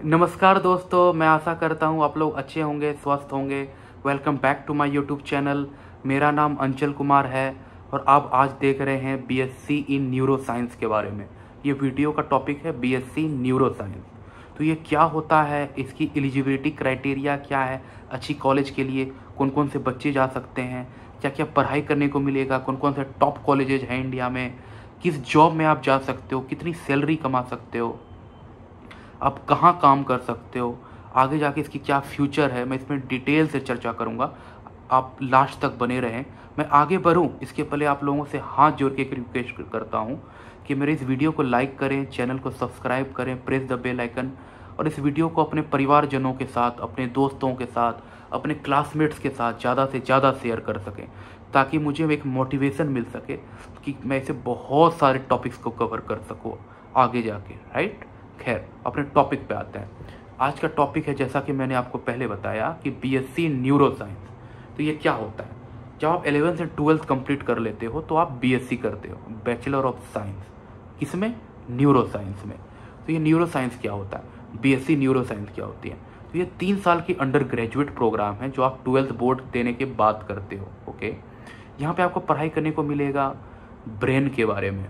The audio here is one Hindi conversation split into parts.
नमस्कार दोस्तों, मैं आशा करता हूँ आप लोग अच्छे होंगे, स्वस्थ होंगे। Welcome back to my YouTube channel. मेरा नाम अंचल कुमार है और आप आज देख रहे हैं बीएससी इन न्यूरो साइंस के बारे में। ये वीडियो का टॉपिक है बीएससी न्यूरो साइंस। तो ये क्या होता है, इसकी एलिजिबिलिटी क्राइटेरिया क्या है, अच्छी कॉलेज के लिए कौन कौन से बच्चे जा सकते हैं, क्या क्या पढ़ाई करने को मिलेगा, कौन कौन से टॉप कॉलेजेज हैं इंडिया में, किस जॉब में आप जा सकते हो, कितनी सैलरी कमा सकते हो, आप कहाँ काम कर सकते हो, आगे जाके इसकी क्या फ्यूचर है, मैं इसमें डिटेल से चर्चा करूँगा। आप लास्ट तक बने रहें। मैं आगे बढ़ूँ इसके पहले आप लोगों से हाथ जोड़ के एक रिक्वेस्ट करता हूँ कि मेरे इस वीडियो को लाइक करें, चैनल को सब्सक्राइब करें, प्रेस द बेल आइकन, और इस वीडियो को अपने परिवारजनों के साथ, अपने दोस्तों के साथ, अपने क्लासमेट्स के साथ ज़्यादा से ज़्यादा शेयर कर सकें, ताकि मुझे एक मोटिवेशन मिल सके कि मैं इसे बहुत सारे टॉपिक्स को कवर कर सकूँ आगे जाके, राइट। खैर, अपने टॉपिक पे आते हैं। आज का टॉपिक है, जैसा कि मैंने आपको पहले बताया, कि बीएससी न्यूरो साइंस। तो ये क्या होता है? जब आप 11th से 12th कंप्लीट कर लेते हो तो आप बीएससी करते हो, बैचलर ऑफ साइंस। किसमें? न्यूरो साइंस में। तो ये न्यूरो साइंस क्या होता है, बीएससी न्यूरो साइंस क्या होती है? तो ये 3 साल की अंडर ग्रेजुएट प्रोग्राम है जो आप 12th बोर्ड देने के बाद करते हो। ओके, यहाँ पे आपको पढ़ाई करने को मिलेगा ब्रेन के बारे में,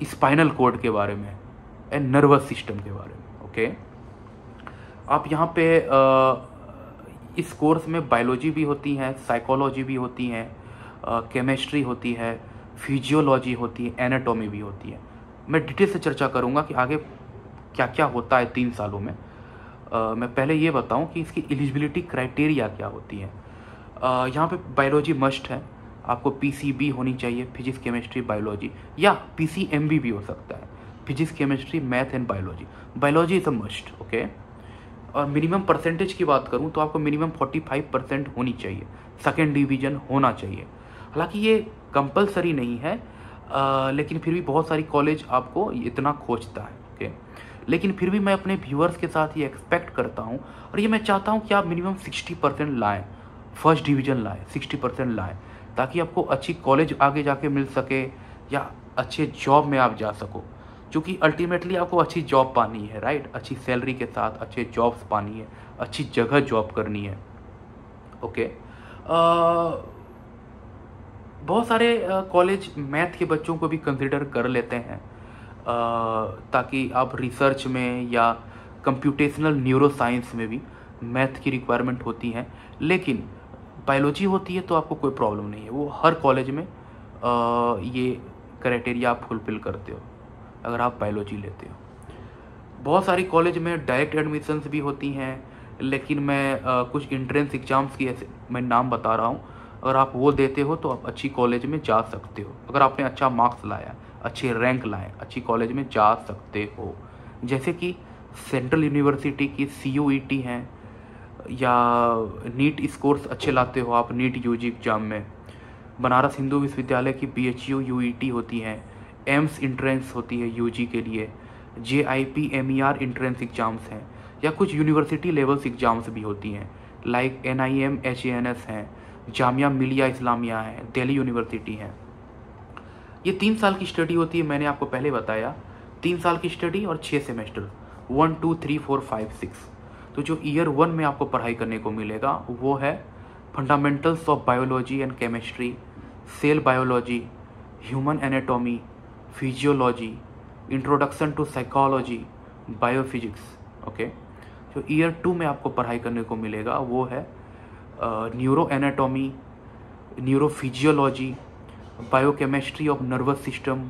स्पाइनल कॉर्ड के बारे में, एंड नर्वस सिस्टम के बारे में। ओके, आप यहाँ पे इस कोर्स में बायोलॉजी भी होती है, साइकोलॉजी भी होती है, केमिस्ट्री होती है, फिजियोलॉजी होती है, एनाटॉमी भी होती है। मैं डिटेल से चर्चा करूँगा कि आगे क्या क्या होता है 3 सालों में। मैं पहले ये बताऊँ कि इसकी एलिजिबिलिटी क्राइटेरिया क्या होती है। यहाँ पे बायोलॉजी मस्ट है, आपको पीसीबी होनी चाहिए, फिजिक्स केमिस्ट्री बायोलॉजी, या पीसीएमबी भी हो सकता है, physics chemistry math and biology. Biology is a must. Okay, और मिनिमम परसेंटेज की बात करूं तो आपको मिनिमम 45% होनी चाहिए, सेकेंड डिवीजन होना चाहिए। हालांकि ये कंपलसरी नहीं है, लेकिन फिर भी बहुत सारी कॉलेज आपको इतना खोजता है। ओके, लेकिन फिर भी मैं अपने व्यूअर्स के साथ ये एक्सपेक्ट करता हूँ, और ये मैं चाहता हूँ कि आप मिनिमम 60% लाएँ, फर्स्ट डिवीजन लाएँ, 60% लाएँ, ताकि आपको अच्छी कॉलेज आगे जाके मिल सके या अच्छे जॉब में आप जा सको। क्योंकि अल्टीमेटली आपको अच्छी जॉब पानी है, राइट, अच्छी सैलरी के साथ अच्छे जॉब्स पानी है, अच्छी जगह जॉब करनी है। ओके, बहुत सारे कॉलेज मैथ के बच्चों को भी कंसिडर कर लेते हैं, ताकि आप रिसर्च में या कंप्यूटेशनल न्यूरो साइंस में भी मैथ की रिक्वायरमेंट होती है। लेकिन बायोलॉजी होती है तो आपको कोई प्रॉब्लम नहीं है, वो हर कॉलेज में ये क्राइटेरिया आप फुलफिल करते हो अगर आप बायोलॉजी लेते हो। बहुत सारी कॉलेज में डायरेक्ट एडमिशन्स भी होती हैं, लेकिन मैं कुछ इंट्रेंस एग्जाम्स की ऐसे मैं नाम बता रहा हूँ। अगर आप वो देते हो तो आप अच्छी कॉलेज में जा सकते हो। अगर आपने अच्छा मार्क्स लाया, अच्छे रैंक लाए, अच्छी कॉलेज में जा सकते हो। जैसे कि सेंट्रल यूनिवर्सिटी की CUET हैं, या नीट स्कोर्स अच्छे लाते हो आप नीट यूजी एग्जाम में, बनारस हिंदू विश्वविद्यालय की BHU UET होती हैं, एम्स इंट्रेंस होती है यूजी के लिए, JIP MER इंट्रेंस एग्जाम्स हैं, या कुछ यूनिवर्सिटी लेवल्स एग्जाम्स भी होती हैं, लाइक NIM HANS हैं, जामिया मिलिया इस्लामिया है, दिल्ली यूनिवर्सिटी है। ये 3 साल की स्टडी होती है, मैंने आपको पहले बताया, 3 साल की स्टडी और 6 सेमेस्टर, 1 2 3 4 5 6। तो जो ईयर 1 में आपको पढ़ाई करने को मिलेगा वो है fundamentals of biology and chemistry, cell biology, human anatomy, physiology, introduction to psychology, biophysics. Okay, जो ईयर 2 में आपको पढ़ाई करने को मिलेगा वो है neuro anatomy, neurophysiology, biochemistry of nervous system,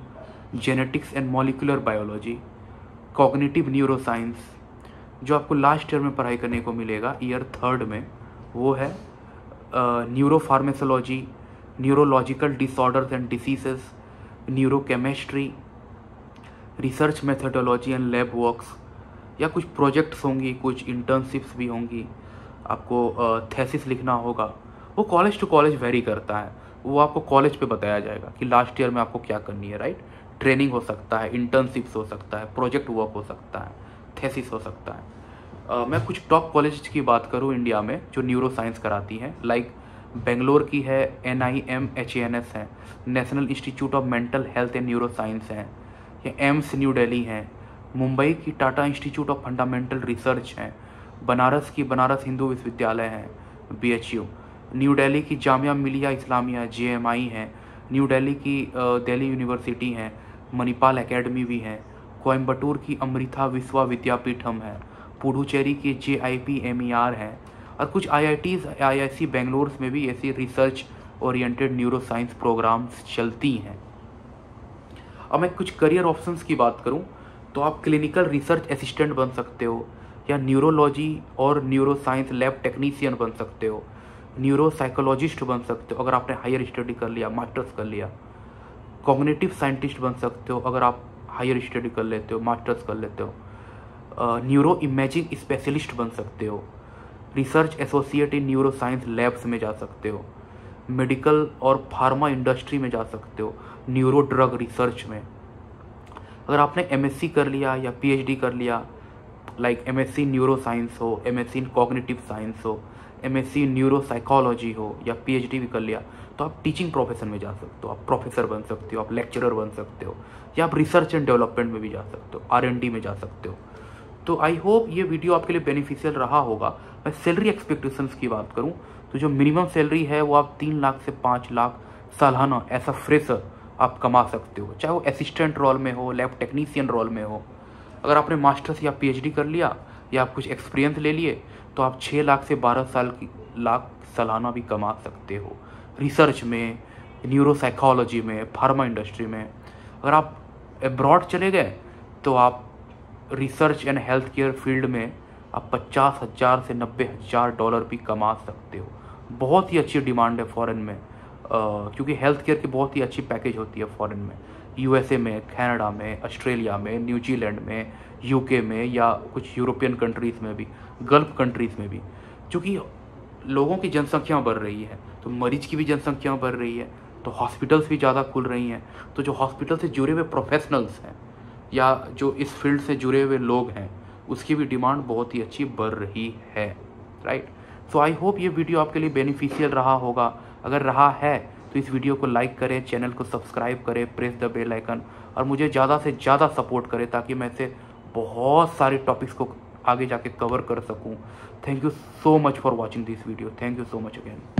genetics and molecular biology, cognitive neuro science. जो आपको लास्ट ईयर में पढ़ाई करने को मिलेगा ईयर 3 में वो है neuropharmacology, neurological disorders and diseases, neurochemistry, research methodology and lab works, या कुछ प्रोजेक्ट्स होंगी, कुछ इंटर्नशिप्स भी होंगी, आपको थेसिस लिखना होगा। वो कॉलेज टू कॉलेज वेरी करता है, वो आपको कॉलेज पे बताया जाएगा कि लास्ट ईयर में आपको क्या करनी है, राइट। ट्रेनिंग हो सकता है, इंटर्नशिप्स हो सकता है, प्रोजेक्ट वर्क हो सकता है, थेसिस हो सकता है। मैं कुछ टॉप कॉलेज की बात करूँ इंडिया में जो न्यूरो साइंस कराती हैं, लाइक बेंगलोर की है NIM HANS है, national institute of mental health and neuro science है, या एम्स न्यू दिल्ली हैं, मुंबई की Tata institute of fundamental research हैं, बनारस की बनारस हिंदू विश्वविद्यालय हैं BHU, न्यू दिल्ली की जामिया मिलिया इस्लामिया JMI हैं, न्यू दिल्ली की दिल्ली यूनिवर्सिटी हैं, मणिपाल एकेडमी भी हैं, कोयम्बटूर की अमृता विश्वा विद्यापीठम है, पुडुचेरी की JIPMER हैं, और कुछ IITs IIC बेंगलोर में भी ऐसी research oriented neuro science programs चलती हैं। अब मैं कुछ करियर ऑप्शंस की बात करूं तो आप क्लिनिकल रिसर्च असिस्टेंट बन सकते हो, या न्यूरोलॉजी और न्यूरो साइंस लैब टेक्नीशियन बन सकते हो, न्यूरो साइकोलॉजिस्ट बन सकते हो अगर आपने हायर स्टडी कर लिया, मास्टर्स कर लिया, कॉग्निटिव साइंटिस्ट बन सकते हो अगर आप हायर स्टडी कर लेते हो, मास्टर्स कर लेते हो, न्यूरो इमेजिंग स्पेशलिस्ट बन सकते हो, रिसर्च एसोसिएट इन न्यूरो साइंस लैब्स में जा सकते हो, मेडिकल और फार्मा इंडस्ट्री में जा सकते हो, न्यूरो ड्रग रिसर्च में। अगर आपने MSc कर लिया या PhD कर लिया, लाइक MSc न्यूरो साइंस हो, MSc इन कॉग्निटिव साइंस हो, MSc न्यूरो साइकोलॉजी हो, या PhD भी कर लिया, तो आप टीचिंग प्रोफेशन में जा सकते हो, आप प्रोफेसर बन सकते हो, आप लेक्चरर बन सकते हो, या आप रिसर्च एंड डेवलपमेंट में भी जा सकते हो, R&D में जा सकते हो। तो आई होप ये वीडियो आपके लिए बेनिफिशियल रहा होगा। मैं सैलरी एक्सपेक्टेशंस की बात करूं तो जो मिनिमम सैलरी है वो आप 3 लाख से 5 लाख सालाना ऐसा फ्रेशर आप कमा सकते हो, चाहे वो असिस्टेंट रोल में हो, लैब टेक्नीशियन रोल में हो। अगर आपने मास्टर्स या PhD कर लिया या आप कुछ एक्सपीरियंस ले लिए तो आप 6 लाख से 12 लाख सालाना भी कमा सकते हो रिसर्च में, न्यूरो साइकोलॉजी में, फार्मा इंडस्ट्री में। अगर आप अब्रॉड चले गए तो आप research and health care field में आप 50,000 से 90,000 डॉलर भी कमा सकते हो। बहुत ही अच्छी डिमांड है फॉरेन में, क्योंकि हेल्थ केयर की बहुत ही अच्छी पैकेज होती है फॉरेन में, USA में, कनाडा में, ऑस्ट्रेलिया में, न्यूजीलैंड में, UK में, या कुछ यूरोपियन कंट्रीज़ में भी, गल्फ कंट्रीज़ में भी। क्योंकि लोगों की जनसंख्या बढ़ रही है तो मरीज की भी जनसंख्या बढ़ रही है, तो हॉस्पिटल्स भी ज़्यादा खुल रही हैं, तो जो हॉस्पिटल से जुड़े हुए प्रोफेशनल्स हैं या जो इस फील्ड से जुड़े हुए लोग हैं उसकी भी डिमांड बहुत ही अच्छी बढ़ रही है, राइट। सो आई होप ये वीडियो आपके लिए बेनिफिशियल रहा होगा। अगर रहा है तो इस वीडियो को लाइक करें, चैनल को सब्सक्राइब करें, प्रेस द बेल आइकन, और मुझे ज़्यादा से ज़्यादा सपोर्ट करें ताकि मैं से बहुत सारे टॉपिक्स को आगे जाके कवर कर सकूं। Thank you so much for watching this video. Thank you so much again.